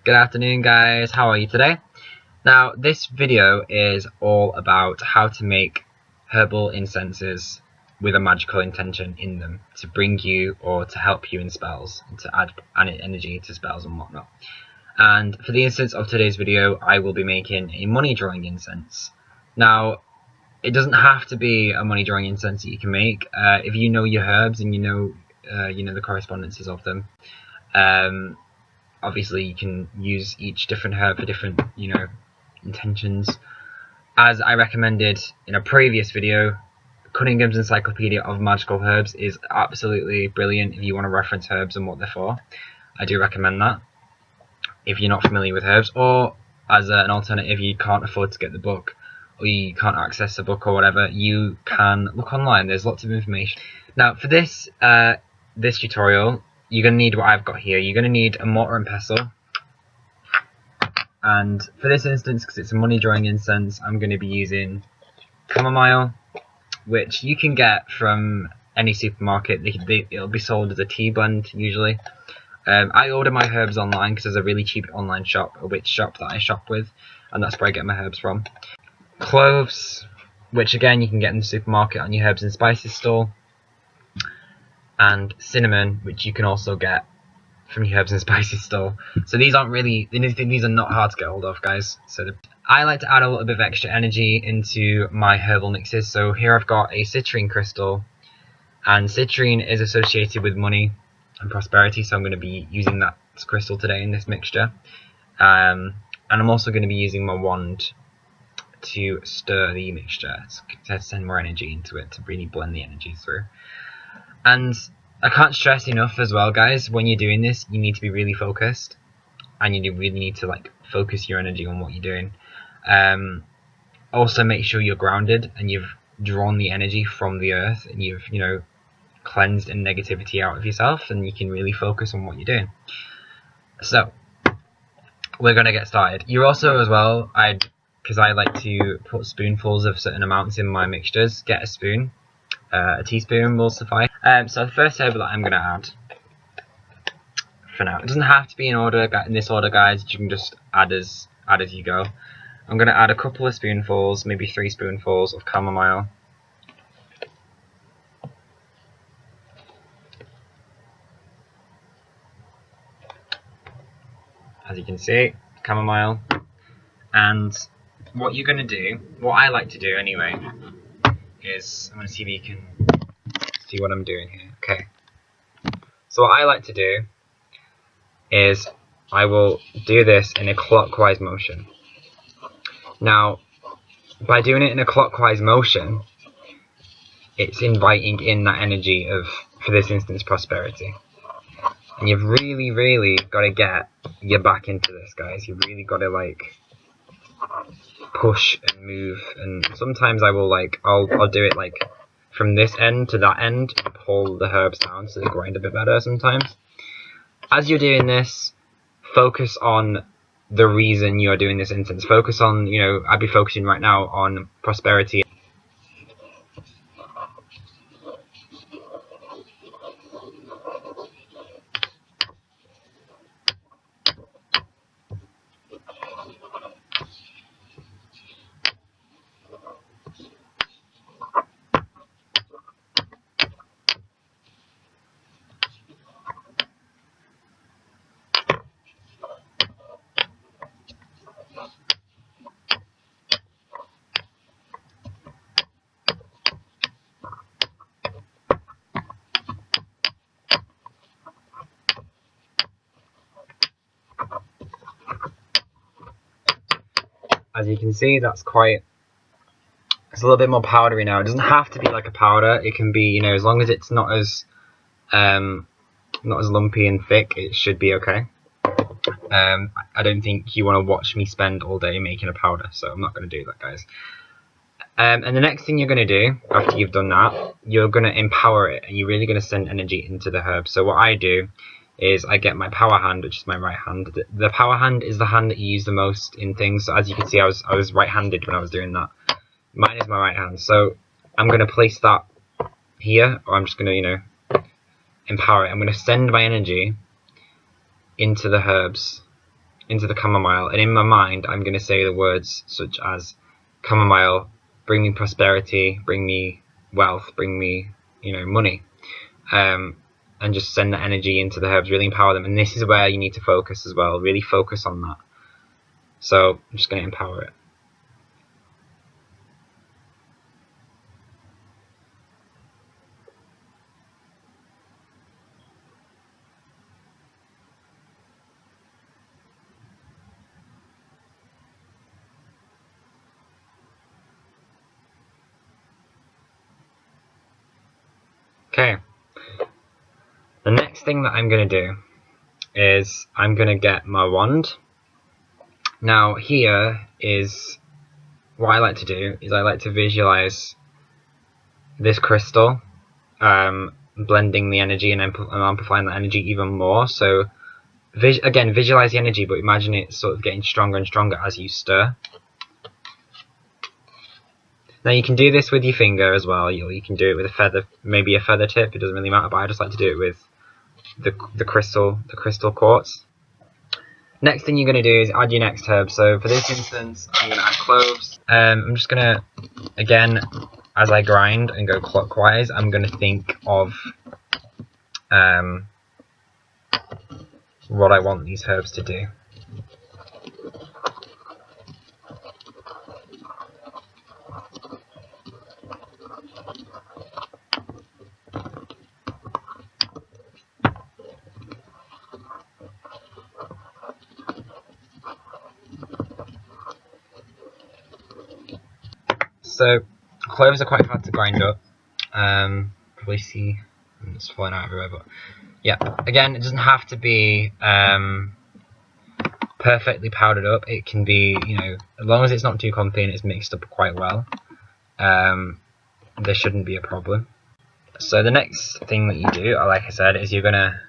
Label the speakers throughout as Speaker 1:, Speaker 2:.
Speaker 1: Good afternoon, guys. How are you today? Now, this video is all about how to make herbal incenses with a magical intention in them to bring you or to help you in spells, and to add energy to spells and whatnot. And for the instance of today's video, I will be making a money drawing incense. Now, it doesn't have to be a money drawing incense that you can make. If you know your herbs and you know the correspondences of them. Obviously, you can use each different herb for different, intentions. As I recommended in a previous video, Cunningham's Encyclopedia of Magical Herbs is absolutely brilliant if you want to reference herbs and what they're for. I do recommend that if you're not familiar with herbs, or as an alternative, you can't afford to get the book, or you can't access the book or whatever, you can look online. There's lots of information. Now, for this tutorial, you're going to need what I've got here. You're going to need a mortar and pestle. And for this instance, because it's a money drawing incense, I'm going to be using Chamomile, which you can get from any supermarket. It'll be sold as a tea blend usually. I order my herbs online because there's a really cheap online shop, a witch shop that I shop with, and that's where I get my herbs from. Cloves, which again you can get in the supermarket on your herbs and spices stall. And cinnamon, which you can also get from your herbs and spices store. So these are not hard to get hold of, guys. So I like to add a little bit of extra energy into my herbal mixes. So here I've got a citrine crystal, and citrine is associated with money and prosperity, so I'm going to be using that crystal today in this mixture. And I'm also going to be using my wand to stir the mixture, to send more energy into it, to really blend the energy through. And I can't stress enough as well, guys, when you're doing this, you need to be really focused, and you really need to focus your energy on what you're doing. Also make sure you're grounded and you've drawn the energy from the earth, and you've cleansed any negativity out of yourself, and you can really focus on what you're doing. So we're going to get started. You're also, as well, because I like to put spoonfuls of certain amounts in my mixtures, get a spoon. A teaspoon will suffice. So the first herb that I'm going to add, for now, it doesn't have to be in this order, guys. You can just add as you go. I'm going to add a couple of spoonfuls, maybe 3 spoonfuls of chamomile. As you can see, chamomile. And what you're going to do, what I like to do anyway, is I'm going to see if you can see what I'm doing here. Okay. So what I like to do is I will do this in a clockwise motion. Now, by doing it in a clockwise motion, it's inviting in that energy of, for this instance, prosperity. And you've really, really got to get your back into this, guys. You've really got to push and move, and sometimes I will I'll do it from this end to that end and pull the herbs down so they grind a bit better sometimes. As you're doing this, focus on the reason you're doing this incense. Focus on, I'd be focusing right now on prosperity. As you can see, it's a little bit more powdery now. It doesn't have to be like a powder. It can be, as long as it's not as lumpy and thick, it should be okay. I don't think you want to watch me spend all day making a powder, so I'm not going to do that, guys. And the next thing you're going to do, after you've done that, you're going to empower it, and you're really going to send energy into the herb. So what I do is I get my power hand, which is my right hand. The power hand is the hand that you use the most in things. So as you can see, I was right-handed when I was doing that. Mine is my right hand. So I'm going to place that here, or I'm just going to, empower it. I'm going to send my energy into the herbs, into the chamomile, and in my mind I'm going to say the words such as chamomile, bring me prosperity, bring me wealth, bring me, money, and just send that energy into the herbs, really empower them. And this is where you need to focus as well, really focus on that. So I'm just going to empower it. Okay, the next thing that I'm going to do is I'm going to get my wand. Now here is what I like to do, is I like to visualize this crystal, blending the energy and amplifying the energy even more. So again, visualize the energy, but imagine it sort of getting stronger and stronger as you stir. Now you can do this with your finger as well. You can do it with a feather, maybe a feather tip. It doesn't really matter, but I just like to do it with the crystal quartz. Next thing you're going to do is add your next herb. So for this instance, I'm going to add cloves. I'm just going to, again, as I grind and go clockwise, I'm going to think of what I want these herbs to do. So cloves are quite hard to grind up. Probably see it's falling out everywhere, but yeah. Again, it doesn't have to be perfectly powdered up. It can be, as long as it's not too clumpy and it's mixed up quite well, there shouldn't be a problem. So the next thing that you do, like I said, is you're gonna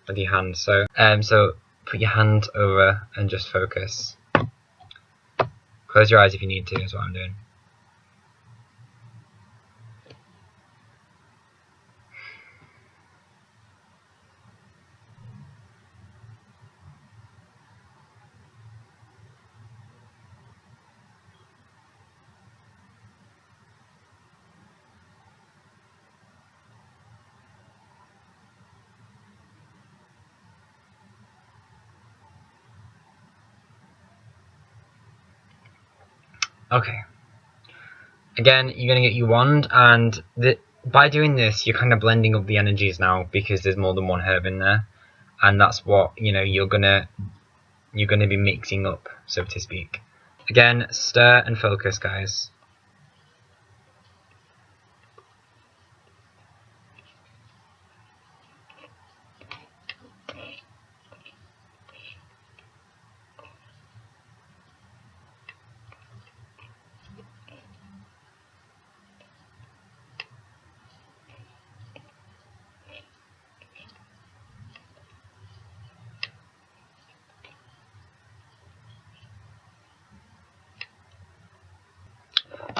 Speaker 1: with your hand. So put your hand over and just focus. Close your eyes if you need to, is what I'm doing. Okay. Again, you're going to get your wand, and by doing this, you're kind of blending up the energies now, because there's more than one herb in there, and that's what you're gonna be mixing up, so to speak. Again, stir and focus, guys.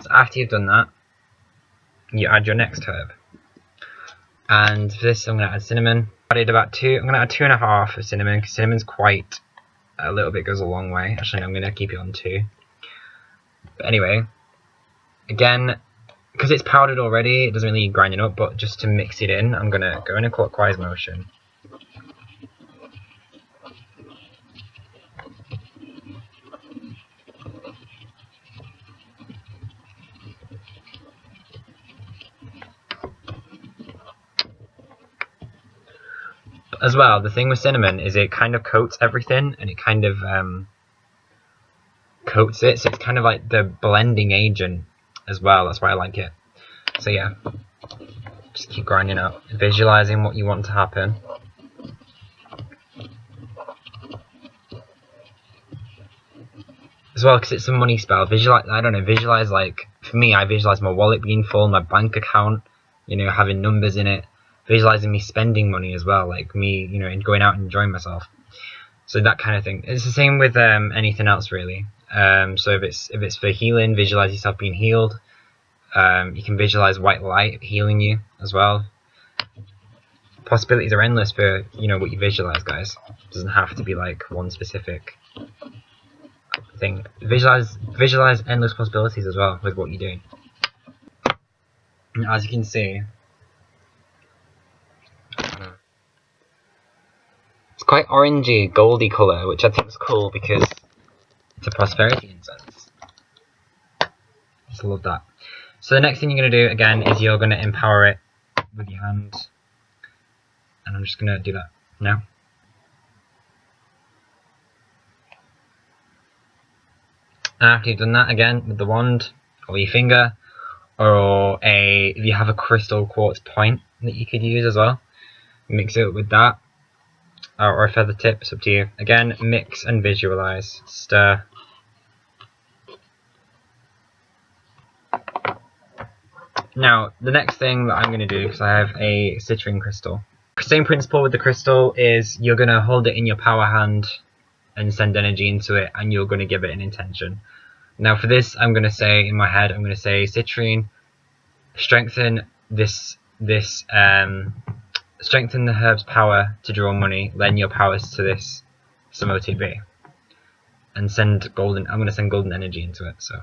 Speaker 1: So after you've done that, you add your next herb. And for this, I'm going to add cinnamon. I added about two. I'm going to add 2.5 of cinnamon, because cinnamon's quite a little bit, goes a long way. Actually, no, I'm going to keep it on 2. But anyway, again, because it's powdered already, it doesn't really need grinding up. But just to mix it in, I'm going to go in a clockwise motion. As well, the thing with cinnamon is it kind of coats everything, and it kind of coats it, so it's kind of like the blending agent as well. That's why I like it. So yeah, just keep grinding up, visualizing what you want to happen. As well, because it's a money spell. Visualize, visualize, like, for me, I visualize my wallet being full, my bank account, having numbers in it. Visualizing me spending money as well, like me, going out and enjoying myself. So that kind of thing. It's the same with anything else, really. So if it's for healing, visualize yourself being healed. You can visualize white light healing you as well. possibilities are endless for, you know, what you visualize, guys. It doesn't have to be like one specific thing. Visualize endless possibilities as well with what you're doing. And as you can see, it's quite orangey, goldy colour, which I think is cool because it's a prosperity incense. Just love that. So the next thing you're going to do again is you're going to empower it with your hand, and I'm just going to do that now. And after you've done that, again with the wand or your finger, or if you have a crystal quartz point that you could use as well, mix it with that, or a feather tip, it's up to you. Again, mix and visualize, stir. Now, the next thing that I'm going to do, because I have a citrine crystal. Same principle with the crystal is you're going to hold it in your power hand and send energy into it, and you're going to give it an intention. Now for this, I'm going to say, in my head, I'm going to say, citrine, strengthen strengthen the herb's power to draw money, lend your powers to this some OTB. And send golden, I'm going to send golden energy into it, so.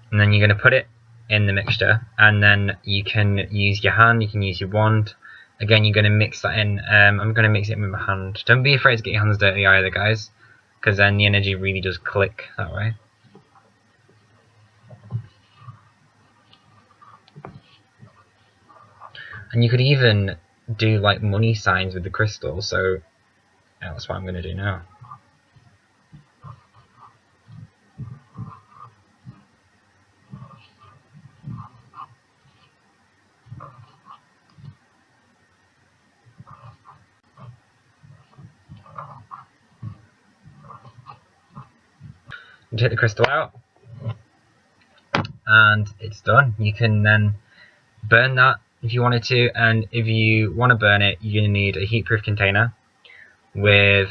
Speaker 1: And then you're going to put it in the mixture, and then you can use your hand, you can use your wand. Again, you're going to mix that in. I'm going to mix it with my hand. Don't be afraid to get your hands dirty either, guys, because then the energy really does click that way. And you could even do like money signs with the crystal, so yeah, that's what I'm going to do now. You take the crystal out, and it's done. You can then burn that if you wanted to, and if you want to burn it, you're going to need a heat-proof container with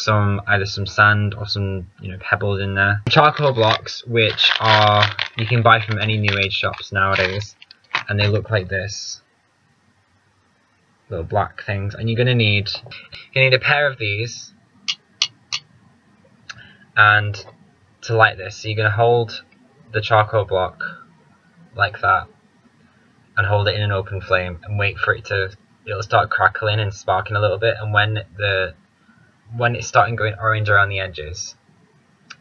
Speaker 1: either some sand or some pebbles in there. Charcoal blocks, which you can buy from any new age shops nowadays, and they look like this, little black things. And you're going to need a pair of these, and to light this, so you're going to hold the charcoal block like that and hold it in an open flame and wait for it'll start crackling and sparking a little bit, and when it's starting going orange around the edges,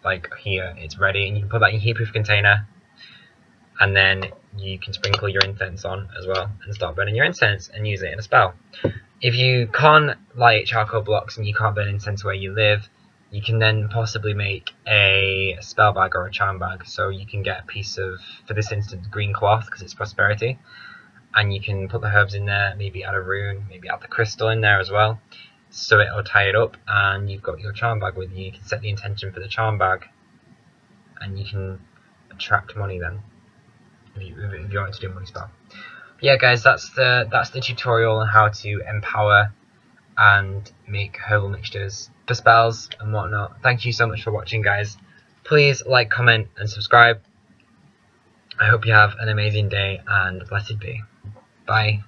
Speaker 1: like here, it's ready, and you can put that in your heat-proof container, and then you can sprinkle your incense on as well and start burning your incense and use it in a spell. If you can't light charcoal blocks and you can't burn incense where you live, you can then possibly make a spell bag or a charm bag. So you can get a piece of, for this instance, green cloth, because it's prosperity, and you can put the herbs in there, maybe add a rune, maybe add the crystal in there as well, so it'll tie it up, and you've got your charm bag with you. You can set the intention for the charm bag, and you can attract money then, if you want to do a money spell. Yeah, guys, that's the tutorial on how to empower and make herbal mixtures for spells and whatnot. Thank you so much for watching, guys. Please like, comment, and subscribe. I hope you have an amazing day, and blessed be. Bye.